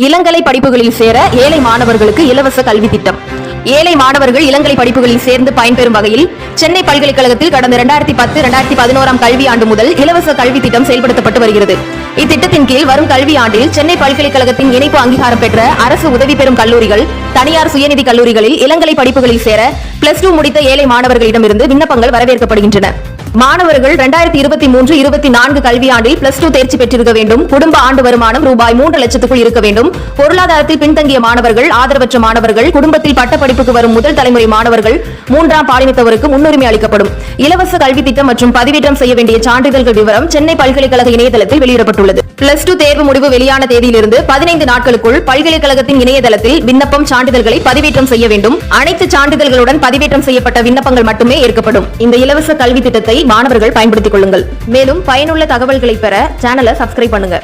இளங்கலை படிப்புகளில் சேர ஏழை மாணவர்களுக்கு இலவச கல்வி திட்டம். ஏழை மாணவர்கள் இளங்கலை படிப்புகளில் சேர்ந்து பயன்பெறும் வகையில் சென்னை பல்கலைக்கழகத்தில் கடந்த 2010-2011 கல்வியாண்டு முதல் இலவச கல்வி திட்டம் செயல்படுத்தப்பட்டு வருகிறது. இத்திட்டத்தின் கீழ் வரும் கல்வியாண்டில் சென்னை பல்கலைக்கழகத்தின் இணைப்பு அங்கீகாரம் பெற்ற அரசு உதவி பெறும் கல்லூரிகள், தனியார் சுயநிதி கல்லூரிகளில் இளங்கலை படிப்புகளில் சேர +2 முடித்த ஏழை மாணவர்களிடமிருந்து விண்ணப்பங்கள் வரவேற்கப்படுகின்றன. மாணவர்கள் 2023-24 கல்வியாண்டில் +2 தேர்ச்சி பெற்றிருக்க வேண்டும். குடும்ப ஆண்டு வருமானம் ரூபாய் 3 லட்சத்துக்குள் இருக்க வேண்டும். பொருளாதாரத்தில் பின்தங்கிய மாணவர்கள், ஆதரவற்ற மாணவர்கள், குடும்பத்தில் பட்டப்படிப்புக்கு வரும் முதல் தலைமுறை மாணவர்கள், 3ஆம் பாலினத்தவருக்கு முன்னுரிமை அளிக்கப்படும். இலவச கல்வி திட்டம் மற்றும் பதிவேற்றம் செய்ய வேண்டிய சான்றிதழ்கள் விவரம் சென்னை பல்கலைக்கழக இணையதளத்தில் வெளியிடப்பட்டுள்ளது. +2 தேர்வு முடிவு வெளியான தேதியிலிருந்து 15 நாட்களுக்குள் பல்கலைக்கழகத்தின் இணையதளத்தில் விண்ணப்பம், சான்றிதழ்களை பதிவேற்றம் செய்ய வேண்டும். அனைத்து சான்றிதழ்களுடன் பதிவேற்றம் செய்யப்பட்ட விண்ணப்பங்கள் மட்டுமே ஏற்கப்படும். இந்த இலவச கல்வி திட்டத்தை மாணவர்கள் பயன்படுத்திக் கொள்ளுங்கள். மேலும் பயனுள்ள தகவல்களை பெற சேனலை சப்ஸ்கிரைப் பண்ணுங்க.